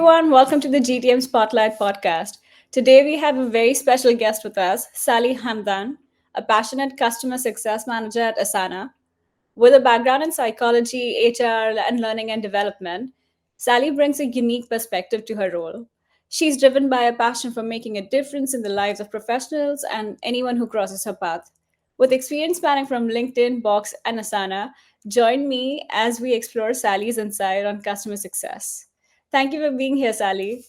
everyone. Welcome to the GTM Spotlight podcast. Today, we have a very special guest with us, Sally Hamdan, a passionate customer success manager at Asana. With a background in psychology, HR, and learning and development, Sally brings a unique perspective to her role. She's driven by a passion for making a difference in the lives of professionals and anyone who crosses her path. With experience spanning from LinkedIn, Box, and Asana, join me as we explore Sally's insight on customer success. Thank you for being here, Sally.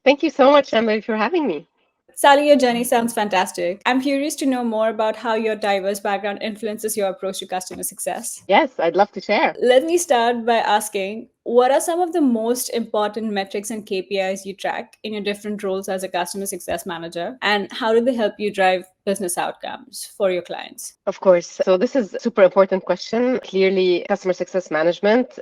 Thank you so much, Emily, for having me. Sally, your journey sounds fantastic. I'm curious to know more about how your diverse background influences your approach to customer success. Yes, I'd love to share. Let me start by asking, what are some of the most important metrics and KPIs you track in your different roles as a customer success manager? And how do they help you drive business outcomes for your clients? Of course. So this is a super important question. Clearly, customer success management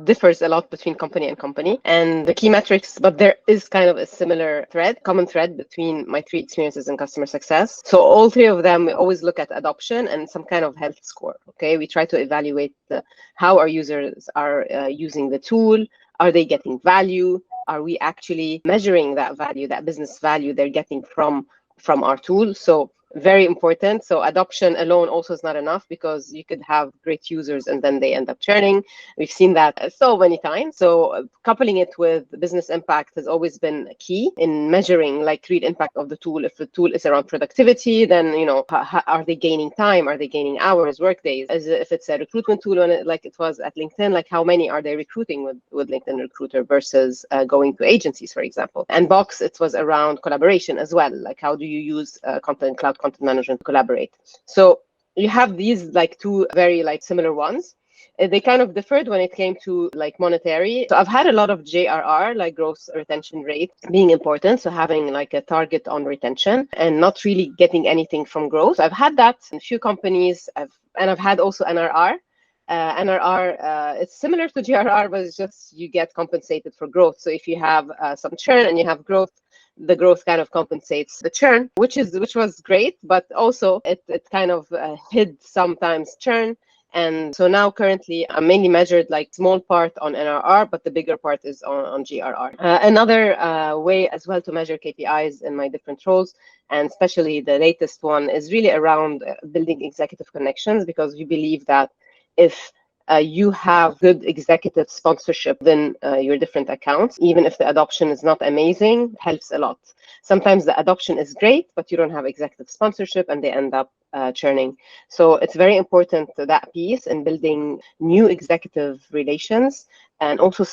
differs a lot between company and company. And the key metrics, but there is kind of a similar common thread between my three experiences in customer success. So all three of them, we always look at adoption and some kind of health score. Okay, we try to evaluate how our users are using the tool. Are they getting value? Are we actually measuring that value, that business value they're getting from our tool? So very important. So adoption alone also is not enough, because you could have great users and then they end up churning. We've seen that so many times. So coupling it with business impact has always been key in measuring like real impact of the tool. If the tool is around productivity, then are they gaining time? Are they gaining hours, work days? If it's a recruitment tool, like it was at LinkedIn, like how many are they recruiting with LinkedIn Recruiter versus going to agencies, for example. And Box, it was around collaboration as well. Like how do you use cloud content management to collaborate? So you have these like two very like similar ones. They kind of differed when it came to like monetary. So I've had a lot of JRR, like gross retention rate, being important. So having like a target on retention and not really getting anything from growth. I've had that in a few companies. I've had also NRR. NRR, it's similar to GRR, but it's just you get compensated for growth. So if you have some churn and you have growth, the growth kind of compensates the churn, which was great, but also it kind of hid sometimes churn. And so now currently I'm mainly measured like small part on NRR, but the bigger part is on GRR. Another way as well to measure KPIs in my different roles, and especially the latest one, is really around building executive connections, because we believe that if you have good executive sponsorship within your different accounts, even if the adoption is not amazing, helps a lot. Sometimes the adoption is great, but you don't have executive sponsorship and they end up churning. So it's very important, that piece, in building new executive relations and also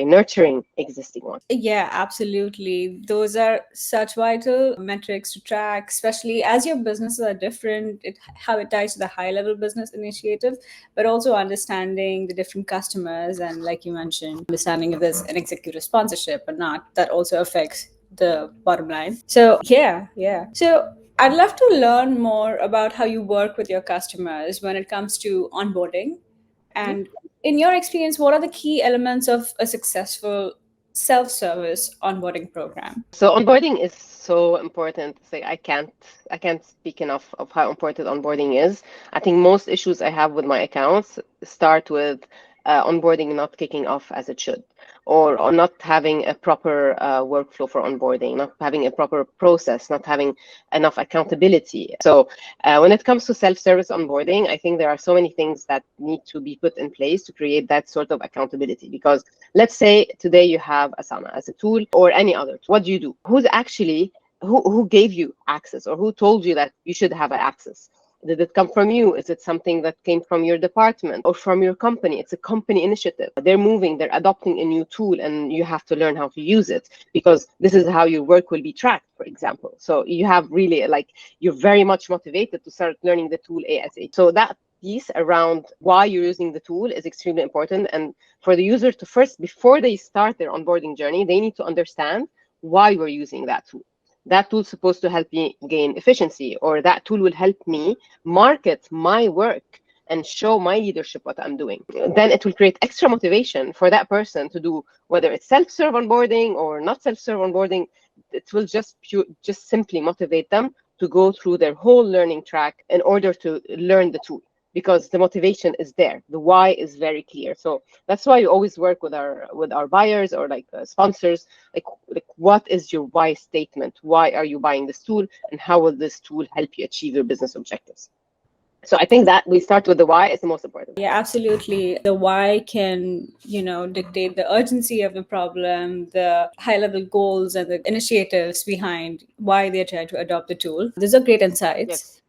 nurturing existing ones. Yeah, absolutely. Those are such vital metrics to track, especially as your businesses are different, how it ties to the high level business initiative, but also understanding the different customers. And like you mentioned, understanding if there's an executive sponsorship or not, that also affects the bottom line. So, yeah. So, I'd love to learn more about how you work with your customers when it comes to onboarding. And in your experience, what are the key elements of a successful self-service onboarding program? So onboarding is so important. Say I can't speak enough of how important onboarding is. I think most issues I have with my accounts start with onboarding not kicking off as it should, or not having a proper workflow for onboarding, not having a proper process, not having enough accountability. So when it comes to self-service onboarding, I think there are so many things that need to be put in place to create that sort of accountability. Because let's say today you have Asana as a tool or any other tool. What do you do? Who gave you access, or who told you that you should have access? Did it come from you? Is it something that came from your department or from your company? It's a company initiative. They're adopting a new tool, and you have to learn how to use it, because this is how your work will be tracked, for example. So you have really you're very much motivated to start learning the tool ASAP. So that piece around why you're using the tool is extremely important. And for the user to first, before they start their onboarding journey, they need to understand why we're using that tool. That tool's supposed to help me gain efficiency, or that tool will help me market my work and show my leadership what I'm doing. Then it will create extra motivation for that person to do, whether it's self-serve onboarding or not self-serve onboarding. It will just simply motivate them to go through their whole learning track in order to learn the tool. because the motivation is there. The why is very clear. So that's why you always work with our buyers or like sponsors. Like what is your why statement? Why are you buying this tool, and how will this tool help you achieve your business objectives? So I think that we start with the why is the most important. Yeah, absolutely. The why can, dictate the urgency of the problem, the high level goals, and the initiatives behind why they're trying to adopt the tool. These are great insights. Yes.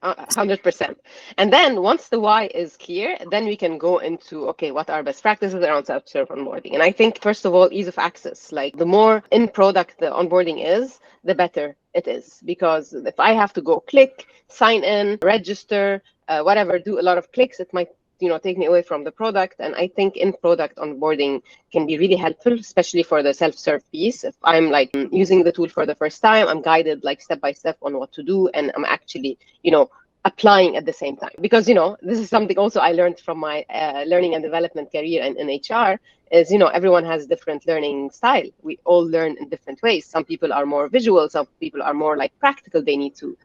100%. And then once the why is clear, then we can go into, okay, what are best practices around self-serve onboarding? And I think, first of all, ease of access. Like the more in product the onboarding is, the better it is. Because if I have to go click, sign in, register, whatever, do a lot of clicks, it might take me away from the product. And I think in product onboarding can be really helpful, especially for the self-serve piece. If I'm like using the tool for the first time, I'm guided like step by step on what to do, and I'm actually applying at the same time. Because this is something also I learned from my learning and development career in HR, is everyone has different learning style. We all learn in different ways. Some people are more visual, some people are more like practical. They need to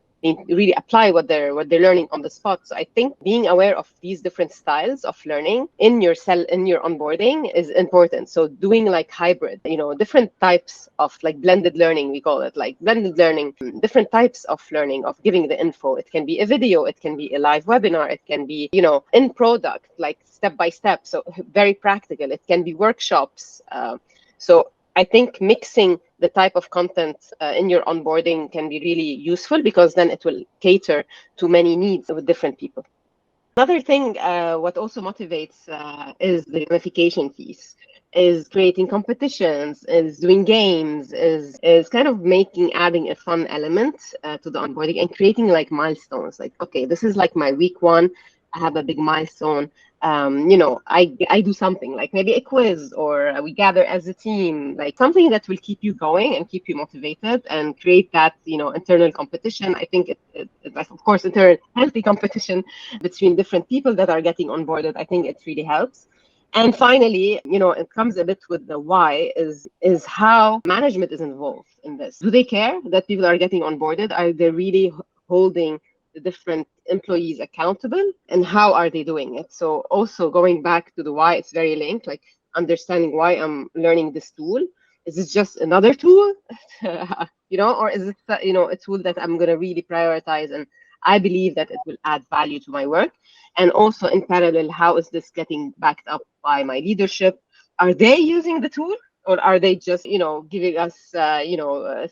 really apply what they're learning on the spot. So I think being aware of these different styles of learning in your onboarding is important. So doing like hybrid, different types of like blended learning, we call it like blended learning, different types of learning, of giving the info. It can be a video, it can be a live webinar, it can be in product, like step by step, so very practical. It can be workshops. So I think mixing the type of content in your onboarding can be really useful, because then it will cater to many needs with different people. Another thing, what also motivates is the gamification piece, is creating competitions, is doing games, is kind of adding a fun element to the onboarding, and creating like milestones. Like, okay, this is like my week 1. I have a big milestone. I do something like maybe a quiz, or we gather as a team, like something that will keep you going and keep you motivated and create that, internal competition. I think like, of course, internal healthy competition between different people that are getting onboarded. I think it really helps. And finally, it comes a bit with the why, is how management is involved in this. Do they care that people are getting onboarded? Are they really holding the different employees accountable, and how are they doing it? So also going back to the why, it's very linked, like understanding why I'm learning this tool. Is it just another tool, or is it, a tool that I'm going to really prioritize, and I believe that it will add value to my work? And also in parallel, how is this getting backed up by my leadership? Are they using the tool, or are they just, giving us,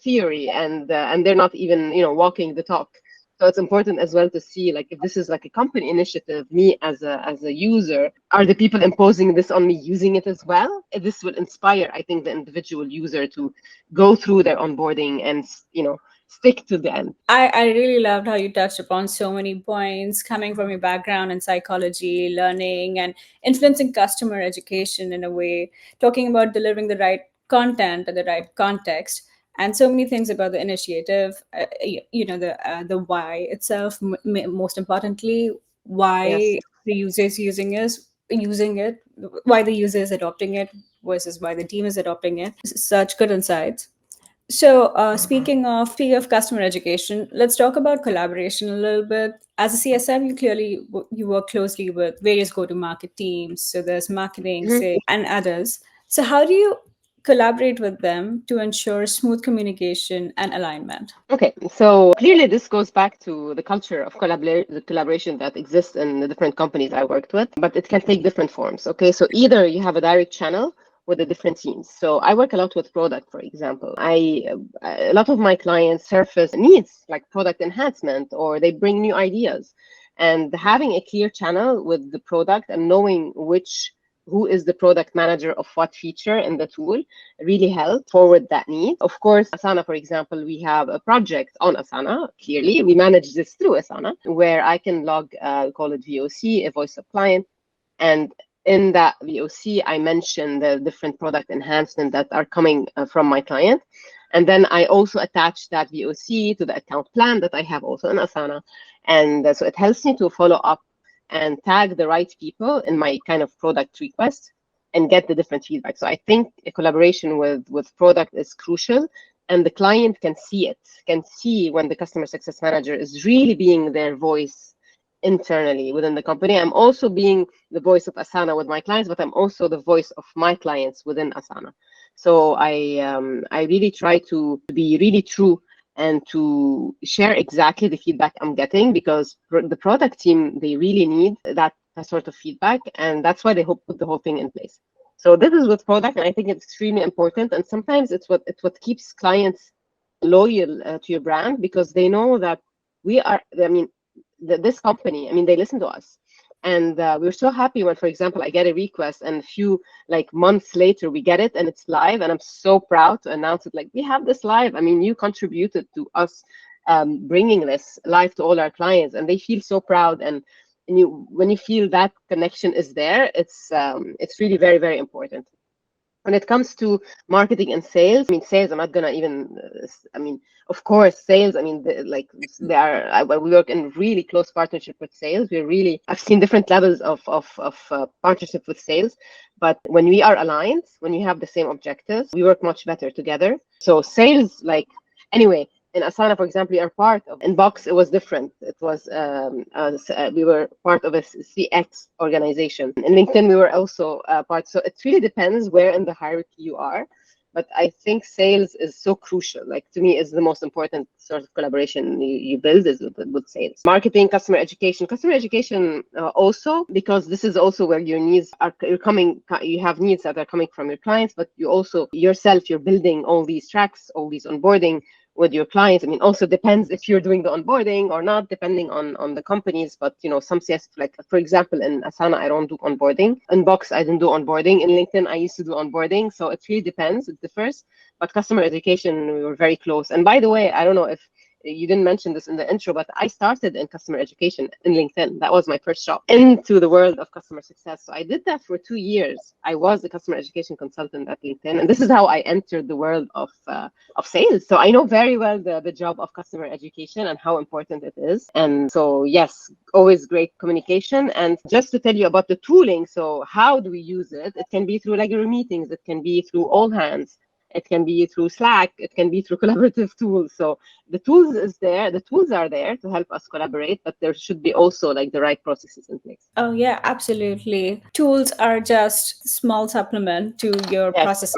theory, and they're not even, walking the talk? So it's important as well to see, like, if this is like a company initiative, me as a user, are the people imposing this on me using it as well? This will inspire, I think, the individual user to go through their onboarding and, stick to the end. I really loved how you touched upon so many points coming from your background in psychology, learning, and influencing customer education in a way, talking about delivering the right content in the right context, and so many things about the initiative. The why itself. Most importantly, Yes. why the user is using it, why the user is adopting it versus why the team is adopting it. Such good insights. So, speaking of customer education, let's talk about collaboration a little bit. As a CSM, you work closely with various go-to-market teams. So there's marketing, Mhm. sales, and others. So how do you collaborate with them to ensure smooth communication and alignment? Okay, so clearly this goes back to the culture of the collaboration that exists in the different companies I worked with, but it can take different forms. Okay, so either you have a direct channel with the different teams. So I work a lot with product, for example. A lot of my clients surface needs like product enhancement, or they bring new ideas, and having a clear channel with the product and knowing who is the product manager of what feature in the tool really help forward that need. Of course, Asana, for example, we have a project on Asana. Clearly, we manage this through Asana, where I can log, call it VOC, a voice of client, and in that VOC, I mention the different product enhancements that are coming from my client. And then I also attach that VOC to the account plan that I have also in Asana. And so it helps me to follow up and tag the right people in my kind of product request and get the different feedback. So I think a collaboration with product is crucial, and the client can see it, can see when the customer success manager is really being their voice internally within the company. I'm also being the voice of Asana with my clients, but I'm also the voice of my clients within Asana. So I really try to be really true and to share exactly the feedback I'm getting, because the product team, they really need that sort of feedback, and that's why they put the whole thing in place. So this is with product, and I think it's extremely important. And sometimes it's what keeps clients loyal to your brand, because they know that we are. I mean, this company. I mean, they listen to us, and we're so happy when, for example, I get a request, and a few like months later we get it and it's live, and I'm so proud to announce it. Like, we have this live. I mean, you contributed to us bringing this live to all our clients, and they feel so proud. And you, when you feel that connection is there, it's really very, very important. When it comes to marketing and sales, I mean, sales, I'm not gonna even, I mean, of course, sales, I mean, like, they are, we work in really close partnership with sales. We're really, I've seen different levels of partnership with sales, but when we are aligned, when we have the same objectives, we work much better together. So sales, like, anyway, in Asana, for example, we are part of Inbox. It was different. It was we were part of a CX organization. In LinkedIn, we were also part. So it really depends where in the hierarchy you are. But I think sales is so crucial. Like, to me, is the most important sort of collaboration you build is with sales. Marketing, customer education also, because this is also where your needs are coming. You have needs that are coming from your clients, but you also yourself, you're building all these tracks, all these onboarding with your clients. I mean, also depends if you're doing the onboarding or not, depending on the companies. But some CS, like, for example, in Asana, I don't do onboarding. In Box, I didn't do onboarding. In LinkedIn, I used to do onboarding. So it really depends. It differs. But customer education, we were very close. And by the way, I don't know if you didn't mention this in the intro, but I started in customer education in LinkedIn. That was my first job into the world of customer success. So I did that for 2 years. I was a customer education consultant at LinkedIn, and this is how I entered the world of sales. So I know very well the job of customer education and how important it is. And so, yes, always great communication. And just to tell you about the tooling, so how do we use it? It can be through regular meetings. It can be through all hands. It can be through Slack. It can be through collaborative tools. So the tools is there. The tools are there to help us collaborate, but there should be also like the right processes in place. Oh, yeah, absolutely. Tools are just small supplement to your Yes. process.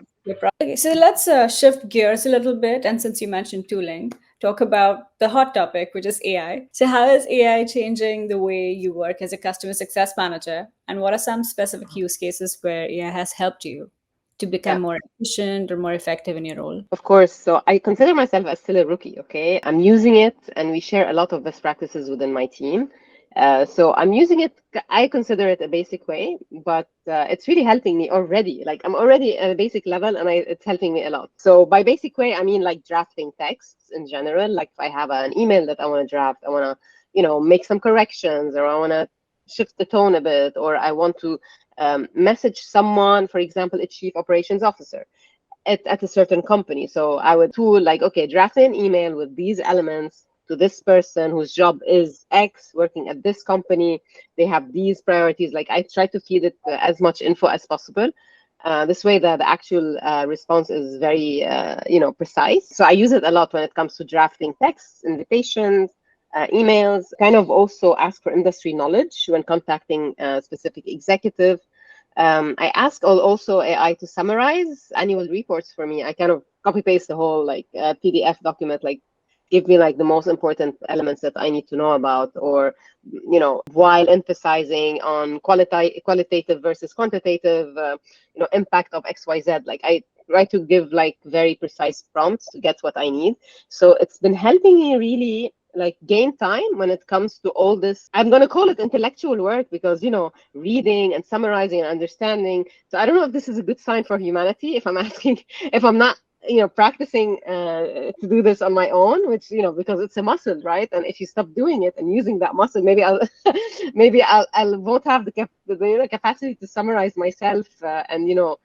Okay, so let's shift gears a little bit. And since you mentioned tooling, talk about the hot topic, which is AI. So, how is AI changing the way you work as a customer success manager? And what are some specific use cases where AI has helped you to become Yeah. more efficient or more effective in your role? Of course. So I consider myself as still a rookie, okay? I'm using it, and we share a lot of best practices within my team. So I'm using it, I consider it a basic way, but it's really helping me already. Like, I'm already at a basic level, and it's helping me a lot. So by basic way, I mean like drafting texts in general. Like, if I have an email that I want to draft, I want to, make some corrections, or I want to shift the tone a bit, or I want to message someone, for example, a chief operations officer at a certain company. So I would tool like, okay, draft an email with these elements to this person whose job is X, working at this company. They have these priorities. Like, I try to feed it as much info as possible. This way, the actual response is very, precise. So I use it a lot when it comes to drafting texts, invitations, emails. Kind of also ask for industry knowledge when contacting a specific executive. I ask also AI to summarize annual reports for me. I kind of copy paste the whole like PDF document, like give me like the most important elements that I need to know about, or while emphasizing on qualitative versus quantitative, impact of XYZ. Like, I try to give like very precise prompts to get what I need. So it's been helping me really like gain time when it comes to all this. I'm going to call it intellectual work, because reading and summarizing and understanding. So I don't know if this is a good sign for humanity, if I'm asking, if I'm not practicing to do this on my own, which because it's a muscle, right? And if you stop doing it and using that muscle, maybe I'll maybe I'll won't have the capacity to summarize myself and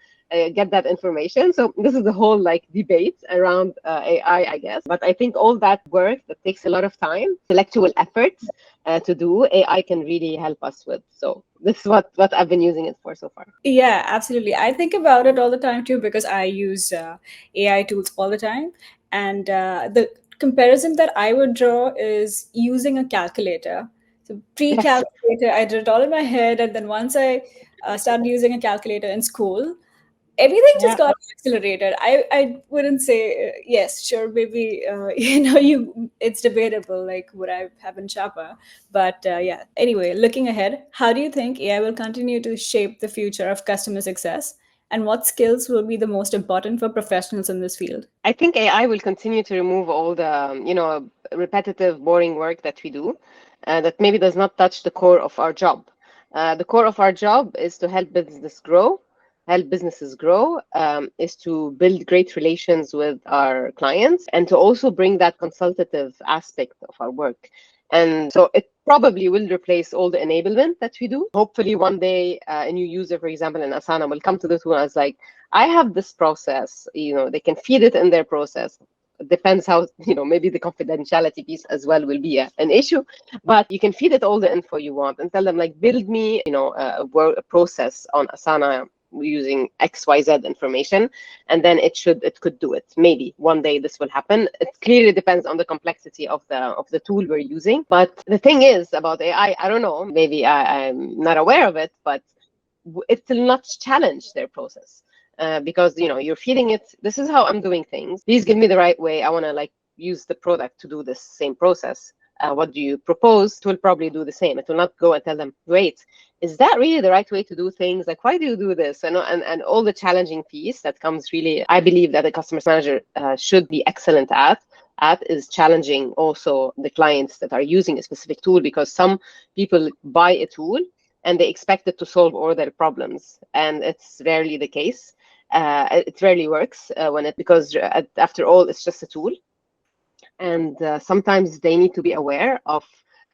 get that information. So this is the whole like debate around AI, I guess. But I think all that work that takes a lot of time, intellectual efforts to do, AI can really help us with. So this is what I've been using it for so far. Yeah, absolutely. I think about it all the time too, because I use AI tools all the time. And the comparison that I would draw is using a calculator. So The Yes. pre-calculator, I did it all in my head, and then once I started using a calculator in school, everything just Yeah. got accelerated. I wouldn't say yes, sure, maybe you it's debatable. Like would I have been sharper? But yeah. Anyway, looking ahead, how do you think AI will continue to shape the future of customer success, and what skills will be the most important for professionals in this field? I think AI will continue to remove all the, repetitive, boring work that we do, that maybe does not touch the core of our job. The core of our job is to help businesses grow, is to build great relations with our clients, and to also bring that consultative aspect of our work. And so it probably will replace all the enablement that we do. Hopefully, one day, a new user, for example, in Asana will come to the tool and it's like, I have this process, they can feed it in their process. Depends how, maybe the confidentiality piece as well will be an issue, but you can feed it all the info you want and tell them like, build me, a process on Asana using XYZ information, and then it could do it. Maybe one day this will happen. It clearly depends on the complexity of the tool we're using. But the thing is about AI, I don't know, maybe I'm not aware of it, but it will not challenge their process, because you're feeding it, this is how I'm doing things, please give me the right way, I want to like use the product to do this same process. What do you propose? It will probably do the same. It will not go and tell them, wait, is that really the right way to do things? Like, why do you do this? And all the challenging piece that comes, really, I believe that a customer manager should be excellent at is challenging also the clients that are using a specific tool, because some people buy a tool and they expect it to solve all their problems, and it's rarely the case. It rarely works because after all, it's just a tool, and sometimes they need to be aware of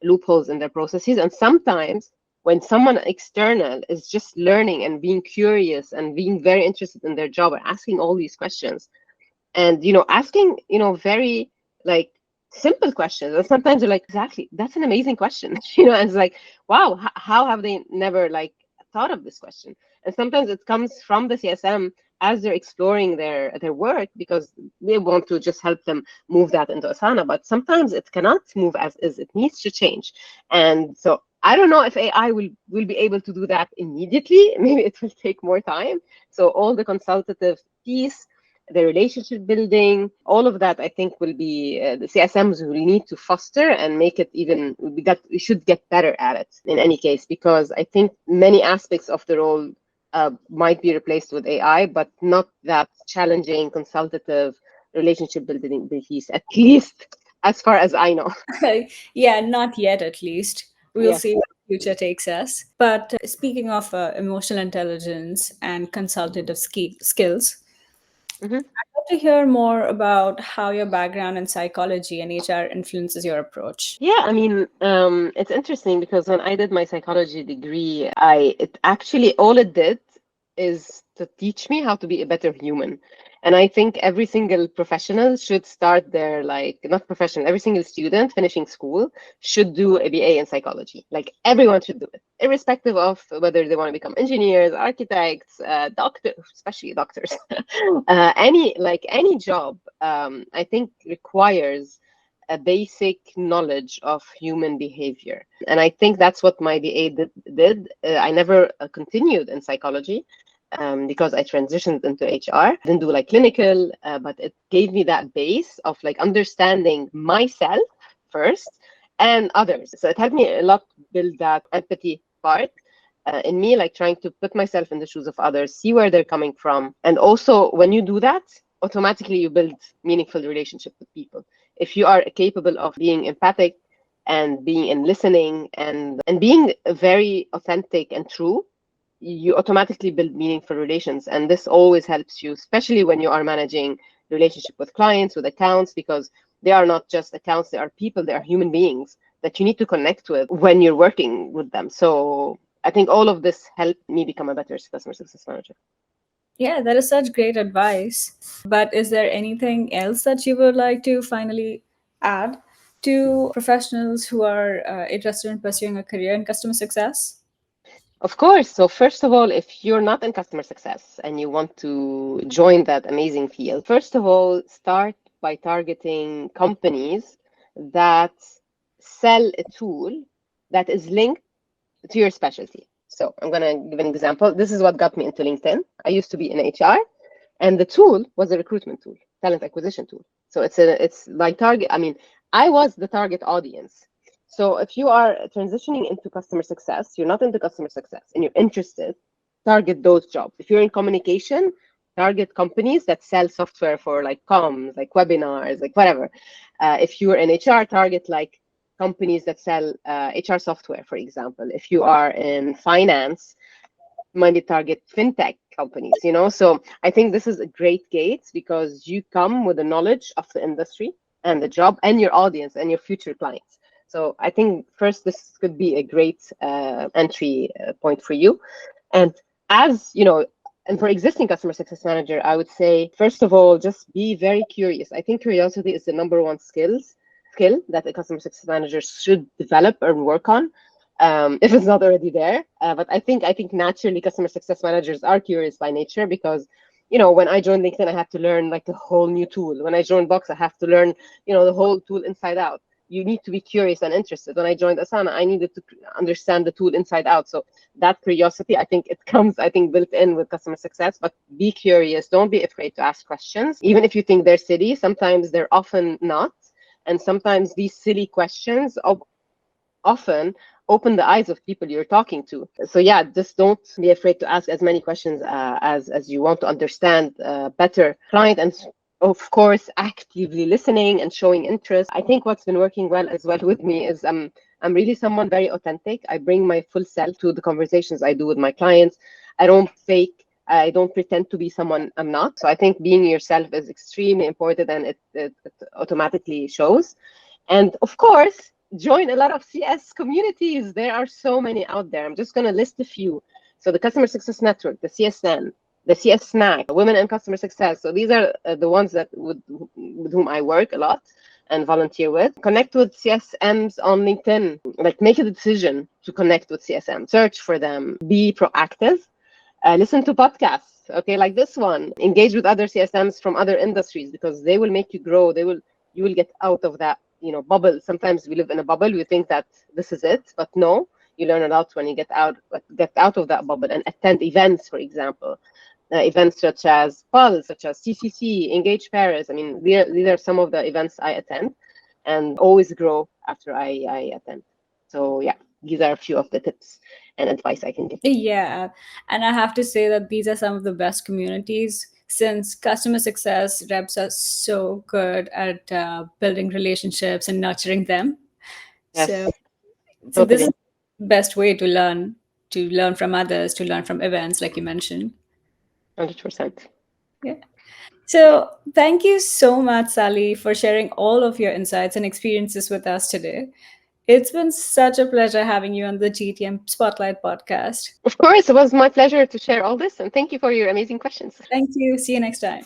loopholes in their processes. And sometimes when someone external is just learning and being curious and being very interested in their job and asking all these questions, and asking very like simple questions, and sometimes you're like, exactly, that's an amazing question. And it's like, wow, how have they never like thought of this question? And sometimes it comes from the CSM as they're exploring their work, because they want to just help them move that into Asana, but sometimes it cannot move as is, it needs to change. And so I don't know if AI will be able to do that immediately. Maybe it will take more time. So all the consultative piece, the relationship building, all of that, I think will be the CSMs will need to foster and make it even, we should get better at it in any case, because I think many aspects of the role might be replaced with AI, but not that challenging, consultative relationship building piece, at least as far as I know. Yeah, not yet, at least. We'll see Yes. what the future takes us. But speaking of emotional intelligence and consultative skills, Mhm. I'd love to hear more about how your background in psychology and HR influences your approach. Yeah, I mean, it's interesting because when I did my psychology degree, it actually all it did is to teach me how to be a better human. And I think every single professional should start their, like, not professional, every single student finishing school should do a BA in psychology. Like, everyone should do it, irrespective of whether they want to become engineers, architects, doctors, especially doctors. Any job, I think requires a basic knowledge of human behavior. And I think that's what my BA did. I never continued in psychology, because I transitioned into HR. Didn't do like clinical, but it gave me that base of like understanding myself first and others. So it helped me a lot build that empathy part in me, like trying to put myself in the shoes of others, see where they're coming from. And also, when you do that, automatically you build meaningful relationship with people. If you are capable of being empathic and being and listening and being very authentic and true, you automatically build meaningful relations. And this always helps you, especially when you are managing relationship with clients, with accounts, because they are not just accounts, they are people, they are human beings that you need to connect with when you're working with them. So I think all of this helped me become a better customer success manager. Yeah, that is such great advice. But is there anything else that you would like to finally add to professionals who are interested in pursuing a career in customer success? Of course. So first of all, if you're not in customer success and you want to join that amazing field, first of all, start by targeting companies that sell a tool that is linked to your specialty. So I'm going to give an example. This is what got me into LinkedIn. I used to be in HR, and the tool was a recruitment tool, talent acquisition tool. So it's my target. I mean, I was the target audience. So if you are transitioning into customer success, you're not into customer success and you're interested, target those jobs. If you're in communication, target companies that sell software for like comms, like webinars, like whatever. If you're in HR, target like companies that sell HR software, for example. If you are in finance, might target fintech companies, you know. So I think this is a great gate because you come with the knowledge of the industry and the job and your audience and your future clients. So I think first this could be a great entry point for you. And as you know, and for existing customer success manager, I would say first of all, just be very curious. I think curiosity is the number one skill that a customer success manager should develop and work on, if it's not already there. But I think naturally customer success managers are curious by nature because, you know, when I joined LinkedIn, I had to learn like a whole new tool. When I joined Box, I have to learn, you know, the whole tool inside out. You need to be curious and interested. When I joined Asana, I needed to understand the tool inside out. So that curiosity, I think it comes, I think, built in with customer success. But be curious. Don't be afraid to ask questions. Even if you think they're silly, sometimes they're often not. And sometimes these silly questions often open the eyes of people you're talking to. So yeah, just don't be afraid to ask as many questions as you want to understand better client, and of course actively listening and showing interest. I think what's been working well as well with me is I'm really someone very authentic. I bring my full self to the conversations I do with my clients. I don't fake. I don't pretend to be someone I'm not. So I think being yourself is extremely important, and it automatically shows. And of course, join a lot of CS communities. There are so many out there. I'm just going to list a few. So the Customer Success Network, the CSN, the CS Snack, Women in Customer Success. So these are the ones that with whom I work a lot and volunteer with. Connect with CSMs on LinkedIn. Like, make a decision to connect with CSM. Search for them. Be proactive. Listen to podcasts, okay, like this one. Engage with other CSMs from other industries because they will make you grow. You will get out of that, you know, bubble. Sometimes we live in a bubble. We think that this is it, but no. You learn a lot when you get out of that bubble and attend events, for example. Events such as Pulse, such as CCC, Engage Paris. I mean, these are some of the events I attend, and always grow after I attend. So yeah, these are a few of the tips and advice I can give. Yeah. And I have to say that these are some of the best communities since customer success reps are so good at building relationships and nurturing them. So, Yes, so this is totally. the best way to learn from others, to learn from events, like you mentioned. 100%. Yeah. So, thank you so much, Sally, for sharing all of your insights and experiences with us today. It's been such a pleasure having you on the GTM Spotlight podcast. Of course, it was my pleasure to share all this, and thank you for your amazing questions. Thank you. See you next time.